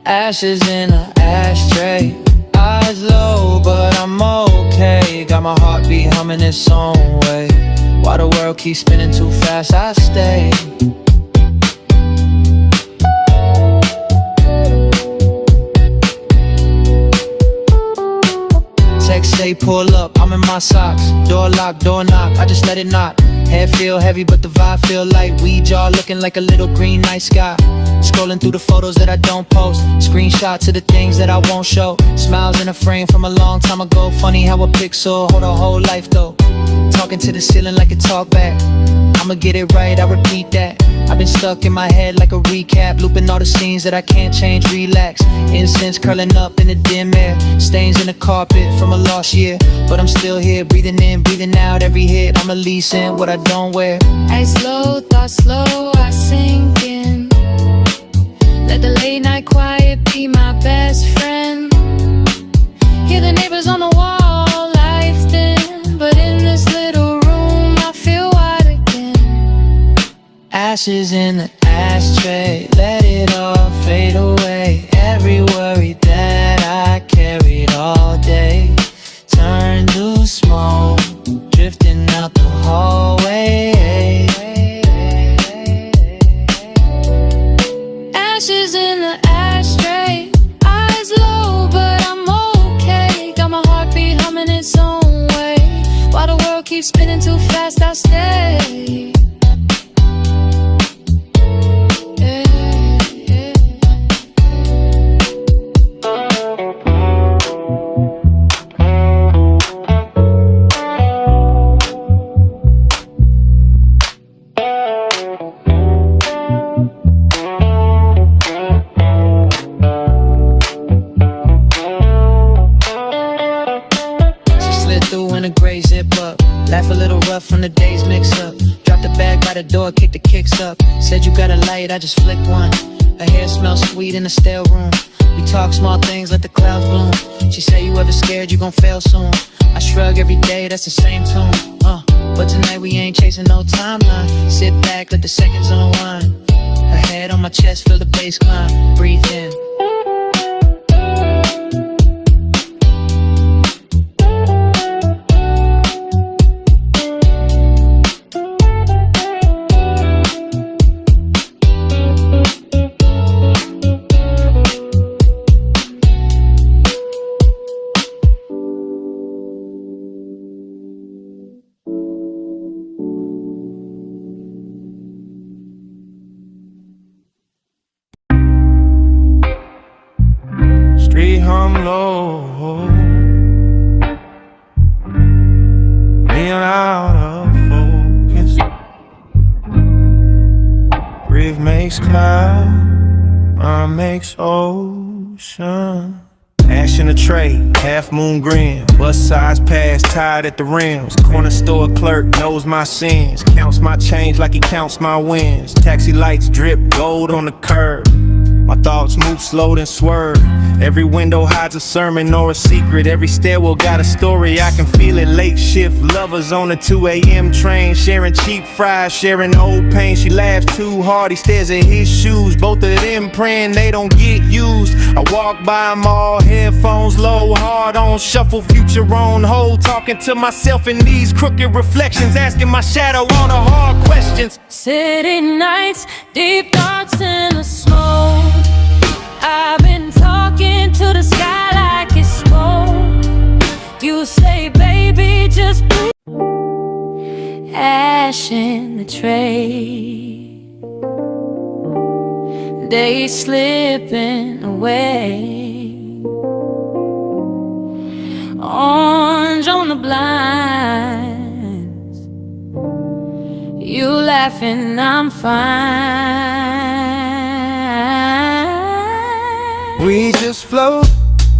Ashes in an ashtray, eyes low, but I'm okay. Got my heartbeat humming its own way. While the world keeps spinning too fast, I stay. Text say valet pull up, I'm in my socks. Door lock, door knock, I just let it knock. Head feel heavy, but the vibe feel light. Weed jar looking like a little green night sky. Scrolling through the photos that I don't post. Screenshots of the things that I won't show. Smiles in a frame from a long time ago. Funny how a pixel hold a whole life though. Talking to the ceiling like a talk back. I'ma get it right, I repeat that. I've been stuck in my head like a recap. Looping all the scenes that I can't change, relax. Incense curling up in the dim air. Stains in the carpet from a lost year. But I'm still here, breathing in, breathing out. Every hit I'm releasing what I don't wear.
I slow, thought slow, I sink in. Let the late night quiet be my best friend. Hear the neighbors on the wall, life thin. But in this little room I feel wide again.
Ashes in the ashtray, let it all fade away. Every worry that I carried all day turn to smoke, drifting out the hallway.
Ashes in the ashtray, eyes low, but I'm okay. Got my heartbeat humming its own way. While the world keeps spinning too fast, I'll stay.
Laugh a little rough from the day's mix-up. Dropped the bag by the door, kicked the kicks up. Said you got a light, I just flicked one. Her hair smells sweet in the stale room. We talk small things, let the clouds bloom. She say you ever scared, you gon' fail soon. I shrug every day, that's the same tune. But tonight we ain't chasing no timeline. Sit back, let the seconds unwind. Her head on my chest, feel the bass climb. Breathe in.
Hum low, being out of focus. Breathe makes cloud, mind makes ocean. Ash in a tray, half moon grin. Bus size pass, tied at the rims. Corner store clerk knows my sins. Counts my change like he counts my wins. Taxi lights drip gold on the curb. My thoughts move slow then swerve. Every window hides a sermon or a secret. Every stairwell got a story, I can feel it. Late shift lovers on the 2 a.m. train. Sharing cheap fries, sharing old pain. She laughs too hard, he stares at his shoes. Both of them praying they don't get used. I walk by them all, headphones low, hard on shuffle, future on hold. Talking to myself in these crooked reflections. Asking my shadow all the hard questions.
City nights, deep thoughts in the smoke. I've been talking to the sky like it's smoke. You say, baby, just breathe. Ash in the tray, days slipping away. Orange on the blinds, you laughing, I'm fine.
We just float,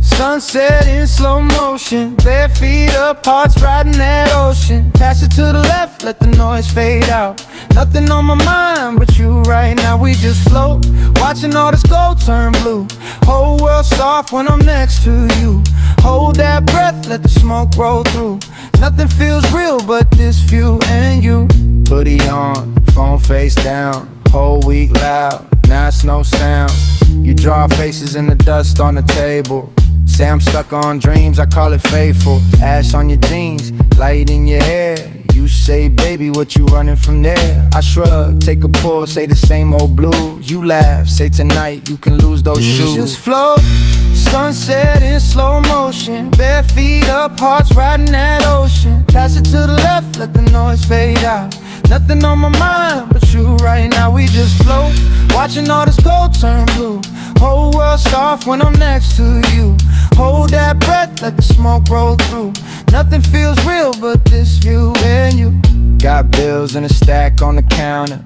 sunset in slow motion. Bare feet up, hearts riding that ocean. Pass it to the left, let the noise fade out. Nothing on my mind but you right now. We just float, watching all this gold turn blue. Whole world soft when I'm next to you. Hold that breath, let the smoke roll through. Nothing feels real but this view and you. Hoodie on, phone face down, whole week loud, now it's no sound. You draw faces in the dust on the table. Say I'm stuck on dreams, I call it faithful. Ash on your jeans, light in your hair. You say, baby, what you running from there? I shrug, take a pull, say the same old blues. You laugh, say tonight you can lose those shoes. Just float,
Sunset in slow motion, bare feet up, hearts riding that ocean. Pass it to the left, let the noise fade out. Nothing on my mind but you right now. We just float, watching all this gold turn blue. Whole world soft when I'm next to you. Hold that breath, let the smoke roll through. Nothing feels real but this view and you. Got bills in a stack on the counter.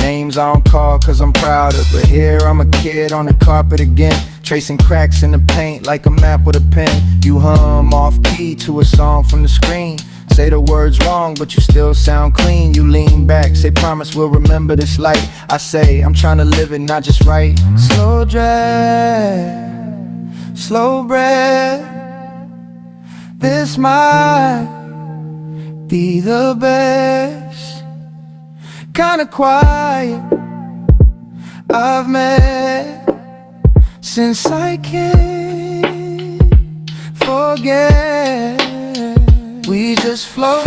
Names I don't call cause I'm prouder. But here I'm a kid on the carpet again, tracing cracks in the paint like a map with a pen. You hum off key to a song from the screen. Say the words wrong but you still sound clean. You lean back, say promise we'll remember this light. I say I'm trying to live it, not just right. Slow drag, slow breath. This might be the best kind of quiet I've met since I can't forget. We just float,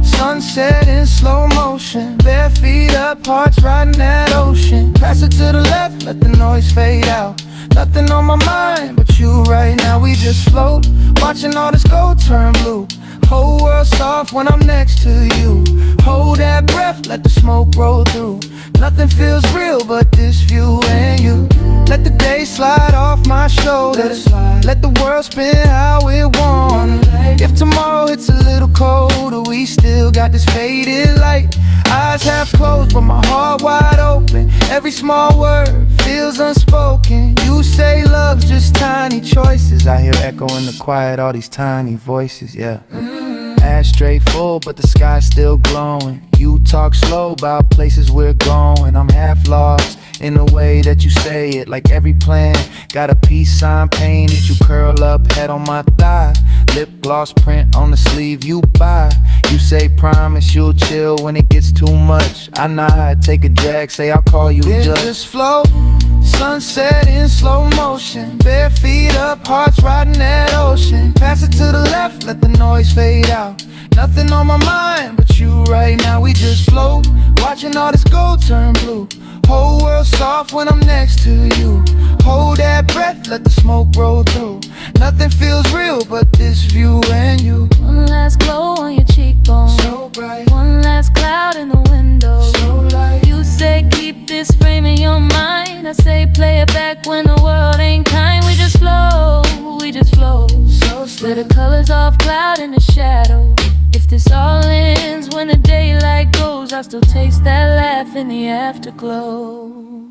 sunset in slow motion. Bare feet up, hearts riding that ocean. Pass it to the left, let the noise fade out. Nothing on my mind but you right now. We just float, watching all this gold turn blue. Whole world soft when I'm next to you. Hold that breath, let the smoke roll through. Nothing feels real but this view and you. Let the day slide off my shoulders. Let the world spin how it wants. If tomorrow hits a little colder, we still got this faded light. Eyes half closed but my heart wide open. Every small word feels unspoken. You say love's just tiny choices. I hear echo in the quiet, all these tiny voices, yeah. Ashtray full but the sky's still glowing. You talk slow about places we're going. I'm half lost in the way that you say it. Like every plan got a peace sign painted. You curl up, head on my thigh. Lip gloss print on the sleeve you buy. You say promise you'll chill when it gets too much. I nod, take a drag, say I'll call you just float, sunset in slow motion. Bare feet up, hearts riding that ocean. Pass it to the left, let the noise fade out. Nothing on my mind but you right now. We just float, watching all this gold turn blue. Whole world soft when I'm next to you. Hold that breath, let the smoke roll through. Nothing feels real but this view and you.
One last glow on your cheekbone,
So bright,
one last cloud in the window.
so light.
You say keep this frame in your mind. I say play it back when the world ain't kind. We just flow, we just flow.
So
Let the colors off cloud in the shadow. If this all ends when the daylight goes, I still taste that laugh in the afterglow.